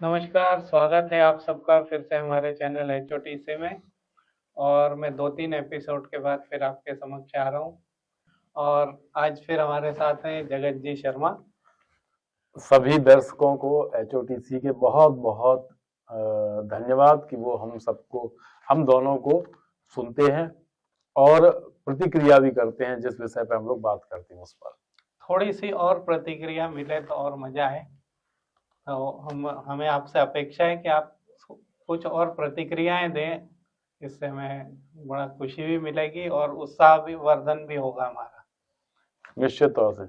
नमस्कार, स्वागत है आप सबका फिर से हमारे चैनल HOTC में। और मैं 2-3 एपिसोड के बाद फिर आपके समक्ष आ रहा हूँ। और आज फिर हमारे साथ हैं जगत जी शर्मा। सभी दर्शकों को HOTC के बहुत बहुत धन्यवाद कि वो हम दोनों को सुनते हैं और प्रतिक्रिया भी करते हैं। जिस विषय पे हम लोग बात करते हैं उस पर थोड़ी सी और प्रतिक्रिया मिले तो और मजा है। तो हमें आपसे अपेक्षा है कि आप कुछ और प्रतिक्रियाएं दें। इससे हमें बड़ा खुशी भी मिलेगी और उत्साह भी वर्धन भी होगा हमारा। निश्चित तौर से।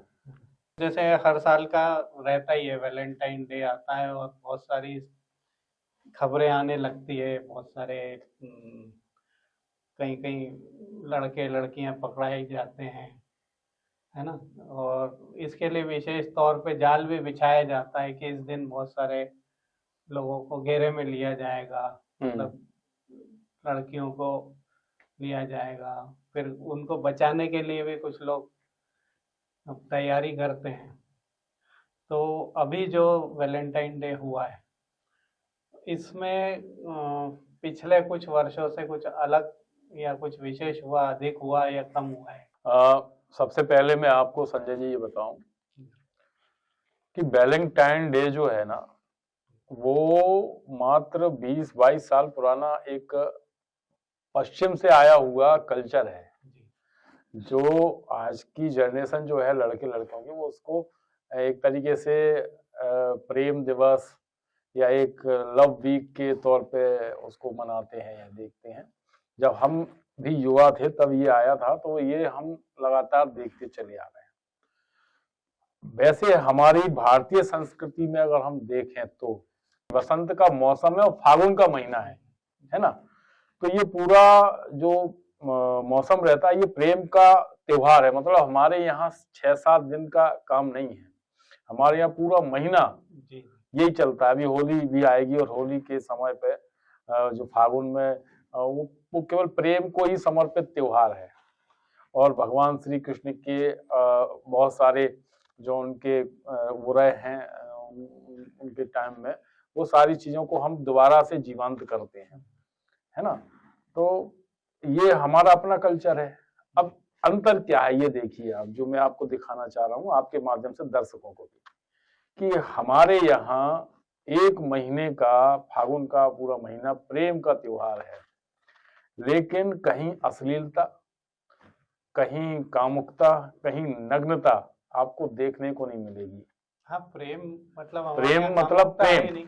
जैसे हर साल का रहता ही है, वैलेंटाइन डे आता है और बहुत सारी खबरें आने लगती है। बहुत सारे कहीं कहीं लड़के लड़कियां पकड़ाए जाते हैं, है ना। और इसके लिए विशेष तौर पे जाल भी बिछाया जाता है कि इस दिन बहुत सारे लोगों को घेरे में लिया जाएगा, मतलब लड़कियों को लिया जाएगा। फिर उनको बचाने के लिए भी कुछ लोग अब तैयारी करते हैं। तो अभी जो वैलेंटाइन डे हुआ है, इसमें पिछले कुछ वर्षों से कुछ अलग या कुछ विशेष हुआ, अधिक हुआ या कम हुआ है? सबसे पहले मैं आपको संजय जी ये बताऊं कि वैलेंटाइन डे जो है ना, वो मात्र 20-22 साल पुराना एक पश्चिम से आया हुआ कल्चर है। जो आज की जनरेशन जो है लड़के लड़कियों की, वो उसको एक तरीके से प्रेम दिवस या एक लव वीक के तौर पे उसको मनाते हैं या देखते हैं। जब हम भी युवा थे तब ये आया था, तो ये हम लगातार देखते चले आ रहे हैं। वैसे हमारी भारतीय संस्कृति में अगर हम देखें तो बसंत का मौसम है और फागुन का महीना है ना। तो ये पूरा जो मौसम रहता है, ये प्रेम का त्योहार है। मतलब हमारे यहाँ 6-7 दिन का काम नहीं है, हमारे यहाँ पूरा महीना यही चलता है। अभी होली भी आएगी और होली के समय पे जो फागुन में वो केवल प्रेम को ही समर्पित त्योहार है। और भगवान श्री कृष्ण के बहुत सारे जो उनके वो रहे हैं उनके टाइम में, वो सारी चीजों को हम दोबारा से जीवंत करते हैं, है ना। तो ये हमारा अपना कल्चर है। अब अंतर क्या है ये देखिए आप, जो मैं आपको दिखाना चाह रहा हूँ आपके माध्यम से दर्शकों को भी, कि हमारे यहाँ एक महीने का, फागुन का पूरा महीना प्रेम का त्योहार है, लेकिन कहीं अश्लीलता, कहीं कामुकता, कहीं नग्नता आपको देखने को नहीं मिलेगी। हाँ, प्रेम मतलब प्रेम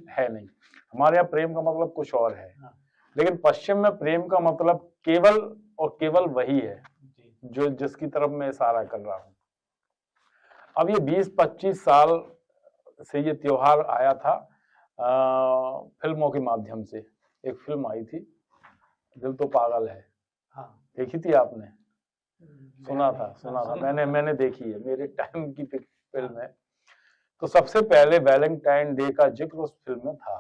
है नहीं। हमारे यहाँ प्रेम का मतलब कुछ और है। हाँ। लेकिन पश्चिम में प्रेम का मतलब केवल और केवल वही है जो जिसकी तरफ मैं इशारा कर रहा हूँ। अब ये 20-25 साल से ये त्योहार आया था फिल्मों के माध्यम से। एक फिल्म आई थी, दिल तो पागल है। हाँ, देखी थी आपने? सुना था। मैंने देखी है, मेरे टाइम की फिल्म है। तो सबसे पहले वैलेंटाइन डे का जिक्र उस फिल्म में था।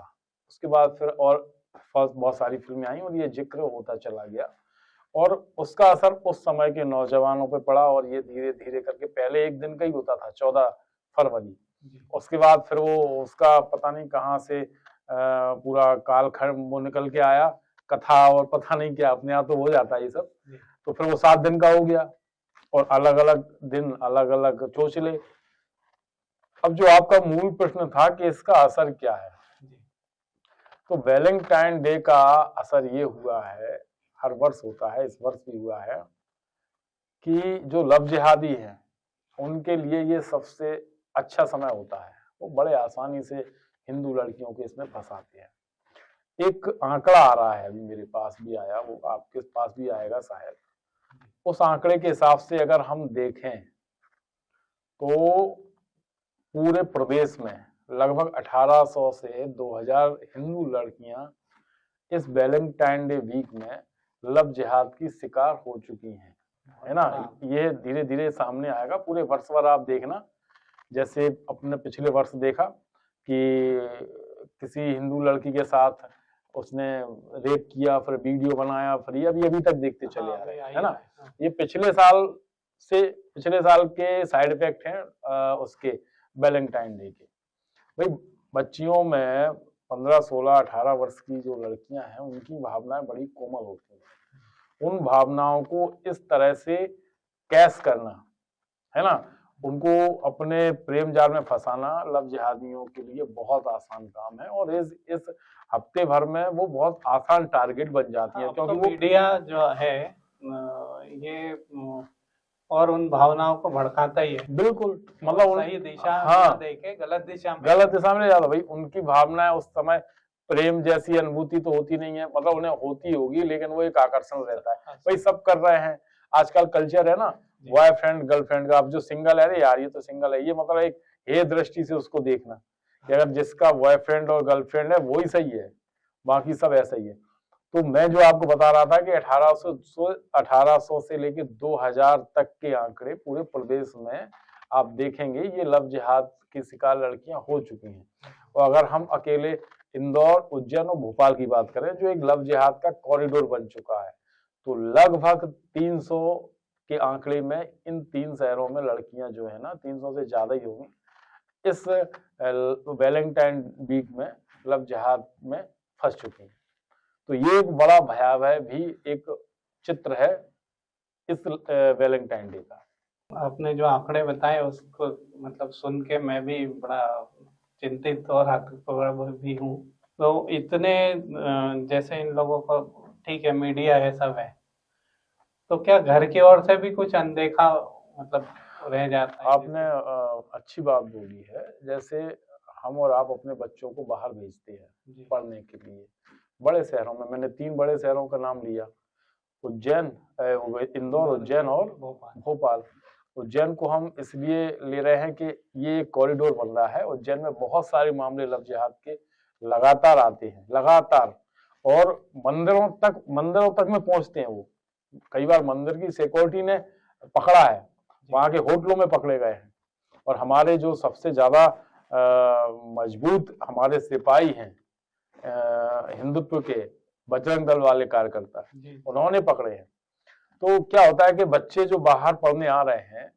उसके बाद फिर और बहुत सारी फिल्में आई और ये जिक्र होता चला गया, और उसका असर उस समय के नौजवानों पे पड़ा। और ये धीरे धीरे करके, पहले एक दिन का ही होता था, 14 फरवरी। उसके बाद फिर वो उसका पता नहीं कहाँ से पूरा कालखंड वो निकल के आया, कथा और पता नहीं क्या, अपने आप तो हो जाता है ये सब। तो फिर वो 7 दिन का हो गया और अलग अलग दिन अलग अलग चोचले। अब जो आपका मूल प्रश्न था कि इसका असर क्या है, तो वैलेंटाइन डे का असर ये हुआ है, हर वर्ष होता है, इस वर्ष भी हुआ है, कि जो लव जिहादी हैं उनके लिए ये सबसे अच्छा समय होता है। वो बड़े आसानी से हिंदू लड़कियों को इसमें फंसाते हैं। एक आंकड़ा आ रहा है, अभी मेरे पास भी आया, वो आपके पास भी आएगा शायद। उस आंकड़े के हिसाब से अगर हम देखें तो पूरे प्रदेश में लगभग 1800 से 2000 हिंदू लड़कियां इस वैलेंटाइन डे वीक में लव जिहाद की शिकार हो चुकी हैं, है ना। ये धीरे धीरे सामने आएगा, पूरे वर्ष भर आप देखना। जैसे अपने पिछले वर्ष देखा कि किसी हिंदू लड़की के साथ उसने रेप किया, फिर वीडियो बनाया, फिर ये अभी तक देखते चले आ रहे हैं, है ना। ये पिछले साल के साइड इफेक्ट हैं उसके वैलेंटाइन डे के। भाई बच्चियों में 15, 16, 18 वर्ष की जो लड़कियां हैं उनकी भावनाएं बड़ी कोमल होती हैं। उन भावनाओं को इस तरह से कैश करना, है ना, उनको अपने प्रेम जाल में फंसाना लव जिहादियों के लिए बहुत आसान काम है, और इस हफ्ते भर में वो बहुत आसान टारगेट बन जाती है, क्योंकि तो मीडिया जो है ये और उन भावनाओं को भड़काता ही है। बिल्कुल, मतलब सही दिशा हाँ, देके गलत दिशा में ले जाता। भाई उनकी भावनाएं उस समय प्रेम जैसी अनुभूति तो होती नहीं है, मतलब उन्हें होती होगी लेकिन वो एक आकर्षण रहता है। भाई सब कर रहे हैं, आजकल कल्चर है ना बॉयफ्रेंड गर्लफ्रेंड का। अब जो सिंगल है, यार ये तो सिंगल है, ये मतलब एक हे दृष्टि से उसको देखना कि अगर जिसका बॉयफ्रेंड और गर्लफ्रेंड है वो ही सही है, बाकी सब ऐसा ही है। तो मैं जो आपको बता रहा था कि 1800 से लेके 2000 तक के आंकड़े पूरे प्रदेश में आप देखेंगे, ये लव जिहाद की शिकार लड़कियां हो चुकी हैं। और अगर हम अकेले इंदौर, उज्जैन और भोपाल की बात करें, जो एक लव जिहाद का कॉरिडोर बन चुका है, तो लगभग 300 के आंकड़े में इन 3 शहरों में लड़कियां जो है ना, 300 से ज्यादा ही होंगी, इस वैलेंटाइन वीक में लव जिहाद में फंस चुकी हैं। तो ये एक बड़ा भयावह भी एक चित्र है इस वैलेंटाइन डे का। आपने जो आंकड़े बताए उसको मतलब सुन के मैं भी बड़ा चिंतित और हतप्रभ भी हूँ। तो इतने जैसे इन लोगों को, ठीक है मीडिया है सब है, तो क्या घर की ओर से भी कुछ अनदेखा मतलब रह जाता है? आपने अच्छी बात बोली है। जैसे हम और आप अपने बच्चों को बाहर भेजते हैं पढ़ने के लिए, बड़े शहरों में, मैंने 3 बड़े शहरों का नाम लिया, उज्जैन, इंदौर, उज्जैन और भोपाल। उज्जैन को हम इसलिए ले रहे हैं कि ये एक कॉरिडोर बन रहा है। उज्जैन में बहुत सारे मामले लव जिहाद के लगातार आते हैं, लगातार, और मंदिरों तक में पहुंचते हैं वो। कई बार मंदिर की सिक्योरिटी ने पकड़ा है, वहां के होटलों में पकड़े गए हैं। और हमारे जो सबसे ज्यादा मजबूत हमारे सिपाही हैं हिंदुत्व के, बजरंग दल वाले कार्यकर्ता, उन्होंने पकड़े हैं। तो क्या होता है कि बच्चे जो बाहर पढ़ने आ रहे हैं,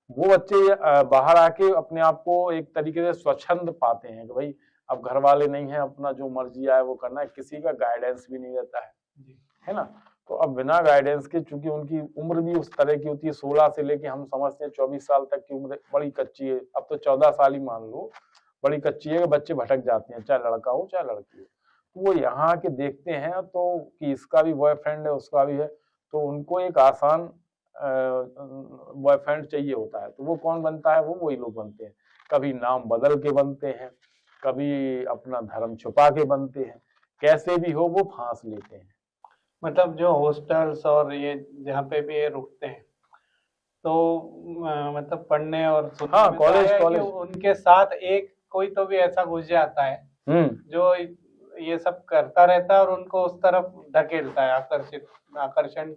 वो बच्चे बाहर आके अपने आप को एक तरीके से स्वच्छंद पाते हैं कि भाई अब घर वाले नहीं है, अपना जो मर्जी आए वो करना है, किसी का गाइडेंस भी नहीं रहता है ना। तो अब बिना गाइडेंस के, चूंकि उनकी उम्र भी उस तरह की होती है, 16 से लेके हम समझते हैं 24 साल तक की उम्र बड़ी कच्ची है। अब तो 14 साल ही मान लो, बड़ी कच्ची है कि बच्चे भटक जाते हैं, चाहे लड़का हो चाहे लड़की हो। तो वो यहाँ के देखते हैं तो कि इसका भी बॉयफ्रेंड है, उसका भी है, तो उनको एक आसान बॉयफ्रेंड चाहिए होता है। तो वो कौन बनता है? वो वही लोग बनते हैं। कभी नाम बदल के बनते हैं, कभी अपना धर्म छुपा के बनते हैं, कैसे भी हो वो फांस लेते हैं। मतलब जो हॉस्टल्स और ये जहाँ पे भी ये रुकते हैं, तो मतलब पढ़ने और हाँ, कॉलेज उनके साथ एक कोई तो भी ऐसा घुस जाता है जो ये सब करता रहता है और उनको उस तरफ धकेलता है, आकर्षण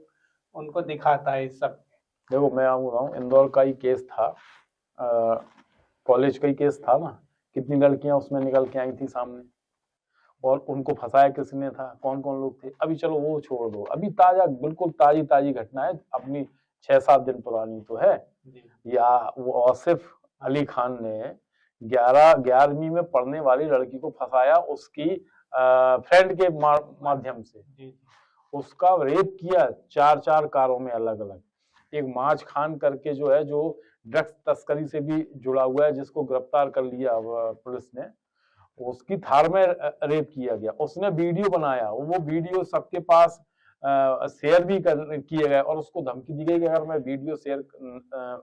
उनको दिखाता है इस सब। देखो मैं आऊँ इंदौर का ही केस था, कॉलेज का ही केस था ना, कितनी लड़कियां उसमें निकल के आई थी सामने, और उनको फंसाया किसने था, कौन कौन लोग थे। अभी चलो वो छोड़ दो, अभी ताजा, बिल्कुल ताजी घटना है, अपनी 6-7 दिन पुरानी तो है। या वो औसिफ अली खान ने 11वीं में पढ़ने वाली लड़की को फंसाया उसकी फ्रेंड के माध्यम से, उसका रेप किया 4 कारों में अलग अलग। एक माज खान करके जो है, जो ड्रग्स तस्करी से भी जुड़ा हुआ है, जिसको गिरफ्तार कर लिया पुलिस ने, उसकी थार में रेप किया गया। उसने वीडियो बनाया, वो वीडियो सबके पास शेयर भी किए गए, और उसको धमकी दी गई कि अगर मैं वीडियो शेयर,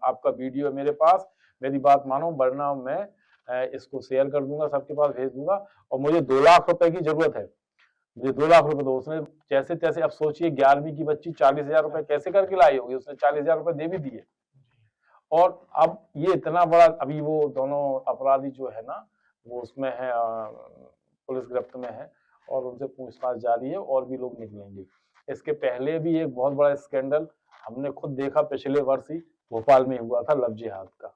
आपका वीडियो है मेरे पास, मेरी बात मानो वरना मैं इसको शेयर कर दूंगा, सबके पास भेज दूंगा, और मुझे 2 लाख रुपए की जरूरत है, मुझे 2 लाख रुपए दो। उसने जैसे तैसे, अब सोचिए 11वीं की बच्ची 40,000 रुपए कैसे करके लाई होगी, उसने 40,000 रुपए दे भी दिए। और अब ये इतना बड़ा, अभी वो दोनों अपराधी जो है ना, वो उसमें है, पुलिस गिरफ्त में है, और उनसे पूछताछ जारी है, और भी लोग निकलेंगे। इसके पहले भी एक बहुत बड़ा स्कैंडल हमने खुद देखा, पिछले वर्ष ही भोपाल में हुआ था लव जिहाद का।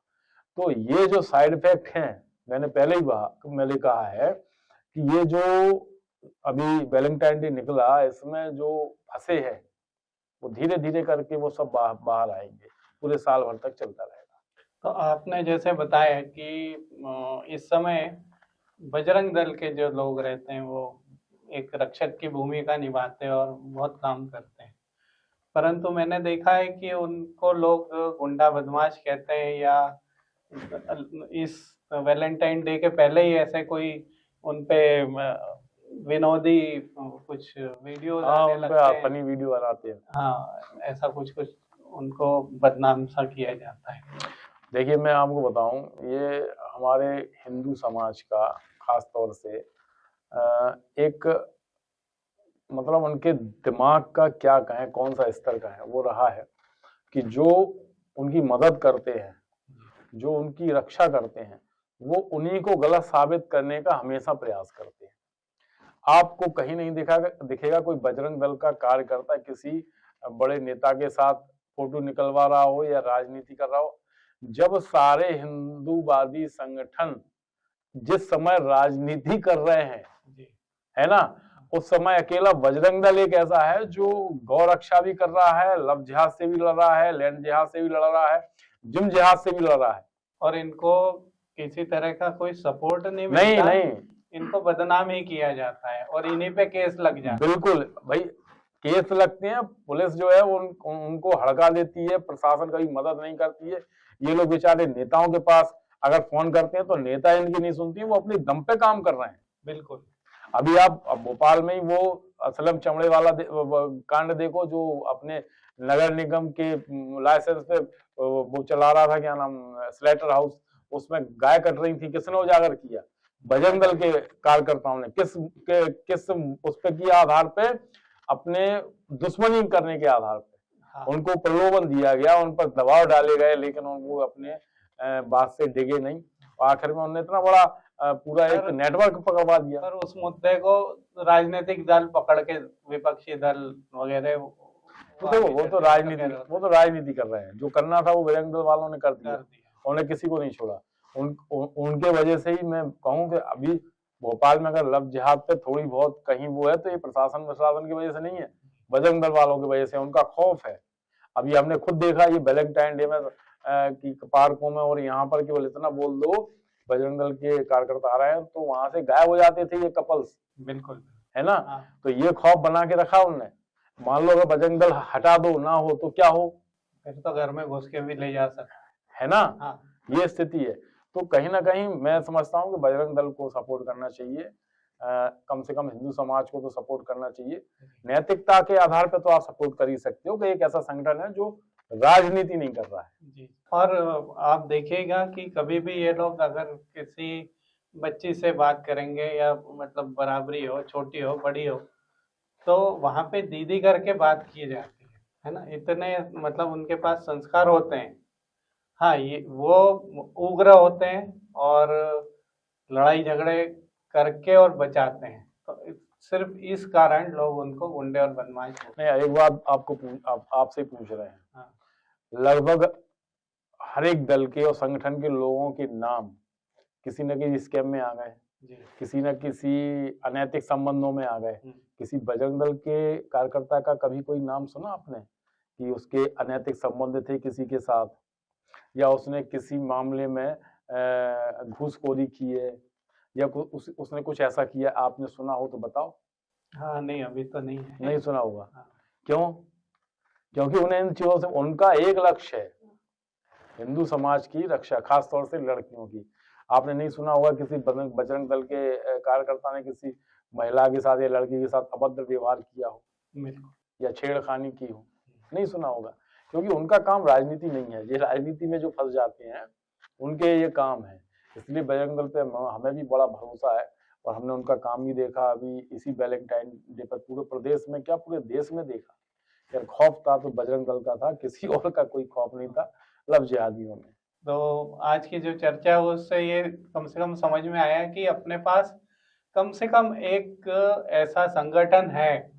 तो ये जो साइड इफेक्ट हैं, मैंने पहले ही कहा है कि ये जो अभी वैलेंटाइन डे निकला, इसमें जो फंसे हैं वो धीरे धीरे करके वो सब बाहर आएंगे, पूरे साल भर तक चलता रहेगा। तो आपने जैसे बताया कि इस समय बजरंग दल के जो लोग रहते हैं वो एक रक्षक की भूमिका निभाते हैं और बहुत काम करते हैं, परंतु मैंने देखा है कि उनको लोग गुंडा बदमाश कहते हैं, या इस वैलेंटाइन डे के पहले ही ऐसे कोई उन पे विनोदी कुछ वीडियोज हाँ, आने उन पे लगते हैं। फनी वीडियो बनाते हैं। हाँ, ऐसा कुछ कुछ उनको बदनाम सा किया जाता है। देखिए, मैं आपको बताऊं, ये हमारे हिंदू समाज का खास तौर से एक मतलब उनके दिमाग का क्या कहें, कौन सा स्तर का है, वो रहा है कि जो उनकी मदद करते हैं, जो उनकी रक्षा करते हैं, वो उन्हीं को गलत साबित करने का हमेशा प्रयास करते हैं। आपको कहीं नहीं दिखेगा कोई बजरंग दल का कार्यकर्ता किसी बड़े नेता के साथ फोटो निकलवा रहा हो या राजनीति कर रहा हो। जब सारे हिंदूवादी संगठन जिस समय राजनीति कर रहे हैं, है ना, उस समय अकेला बजरंग दल एक ऐसा है जो गौ रक्षा भी कर रहा है, लव जिहाद से भी लड़ रहा है, लैंड जिहाद से भी लड़ रहा है, जिम जिहाद से भी लड़ रहा है, और इनको किसी तरह का कोई सपोर्ट नहीं मिलता। नहीं, इनको बदनाम ही किया जाता है और इन्हीं पे केस लग जाता है। बिल्कुल भाई, केस लगते हैं, पुलिस जो है उनको हड़का देती है, प्रशासन कभी मदद नहीं करती है। ये लोग बेचारे नेताओं के पास अगर फोन करते हैं तो नेता इनकी नहीं सुनती, वो अपने दम पे काम कर रहे हैं। बिल्कुल। अभी आप भोपाल में ही वो असलम चमड़े वाला कांड देखो, जो अपने नगर निगम के लाइसेंस पे वो चला रहा था, क्या नाम, स्लेटर हाउस, उसमें गाय कट रही थी, किसने उजागर किया? बजरंग दल के कार्यकर्ताओं ने। किस उस पे किया आधार पे? अपने दुश्मनी करने के आधार पे। हाँ। उनको प्रलोभन दिया गया, उन पर दबाव डाले गए, लेकिन वो अपने बात से डिगे नहीं, आखिर में उन्होंने इतना बड़ा पूरा एक नेटवर्क पकड़वा दिया। पर उस मुद्दे को राजनीतिक दल पकड़ के, विपक्षी दल वगैरह, वो तो राजनीति कर रहे हैं। जो करना था वो बजरंग दल वालों ने कर दिया, उन्होंने किसी को नहीं छोड़ा। उनके वजह से ही मैं कहूँ कि अभी भोपाल में अगर लव जिहाद पे थोड़ी बहुत कहीं वो है तो ये प्रशासन की वजह से नहीं है, बजरंग दल वालों की वजह से। उनका खौफ है। अभी हमने खुद देखा ये वैलेंटाइन डे में कि पार्कों में और यहाँ पर केवल इतना बोल दो बजरंग दल के कार्यकर्ता आ रहे हैं तो वहां से गायब हो जाते थे ये कपल्स। बिल्कुल, है ना। हाँ। तो ये खौफ बना के रखा उनने। मान लो अगर बजरंग दल हटा दो, ना हो तो क्या हो? फिर तो घर में घुस के भी ले जा सकते, है ना। हाँ। ये स्थिति है। तो कहीं ना कहीं मैं समझता हूँ कि बजरंग दल को सपोर्ट करना चाहिए, कम से कम हिंदू समाज को तो सपोर्ट करना चाहिए। नैतिकता के आधार पर तो आप सपोर्ट कर ही सकते हो कि एक ऐसा संगठन है जो राजनीति नहीं कर रहा है। जी। और आप देखिएगा कि कभी भी ये लोग अगर किसी बच्ची से बात करेंगे, या मतलब बराबरी हो, छोटी हो बड़ी हो, तो वहां पे दीदी करके बात की जाती है ना। इतने मतलब उनके पास संस्कार होते हैं। हाँ, ये वो उग्र होते हैं और लड़ाई झगड़े करके और बचाते हैं, तो सिर्फ इस कारण लोग उनको गुंडे और बदमाश होते हैं। नहीं, एक बात आपसे पूछ रहे हैं। हाँ। लगभग हर एक दल के और संगठन के लोगों के नाम किसी न किसी स्कैम में आ गए, किसी न किसी अनैतिक संबंधों में आ गए। किसी बजरंग दल के कार्यकर्ता का कभी कोई नाम सुना आपने कि उसके अनैतिक संबंध थे किसी के साथ, या उसने किसी मामले में घूसखोरी की है, या उसने कुछ ऐसा किया, आपने सुना हो तो बताओ। हाँ, नहीं, अभी तो नहीं है। नहीं सुना होगा। हाँ। क्यों? क्योंकि उन्हें इन चीजों से उनका एक लक्ष्य है, हिंदू समाज की रक्षा, खास तौर से लड़कियों की। आपने नहीं सुना होगा किसी बजरंग दल के कार्यकर्ता ने किसी महिला के साथ या लड़की के साथ अभद्र व्यवहार किया हो या छेड़खानी की हो। नहीं सुना होगा, क्योंकि उनका काम राजनीति नहीं है। ये राजनीति में जो फंस जाते हैं उनके ये काम है। इसलिए बजरंग दल पे हमें भी बड़ा भरोसा है और हमने उनका काम भी देखा अभी इसी वैलेंटाइन डे पर। पूरे प्रदेश में क्या, पूरे देश में देखा। यार खौफ था तो बजरंग दल का था, किसी और का कोई खौफ नहीं था लव जिहादियों में। तो आज की जो चर्चा है उससे ये कम से कम समझ में आया कि अपने पास कम से कम एक ऐसा संगठन है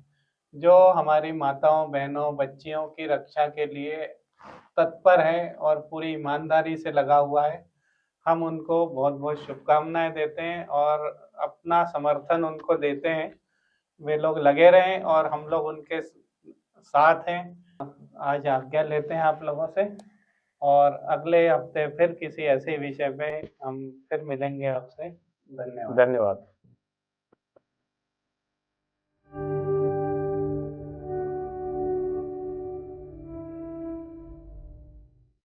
जो हमारी माताओं, बहनों, बच्चियों की रक्षा के लिए तत्पर है और पूरी ईमानदारी से लगा हुआ है। हम उनको बहुत बहुत शुभकामनाएं देते हैं और अपना समर्थन उनको देते हैं। वे लोग लगे रहें और हम लोग उनके साथ हैं। आज आज्ञा लेते हैं आप लोगों से, और अगले हफ्ते फिर किसी ऐसे विषय पे हम फिर मिलेंगे आपसे। धन्यवाद। धन्यवाद।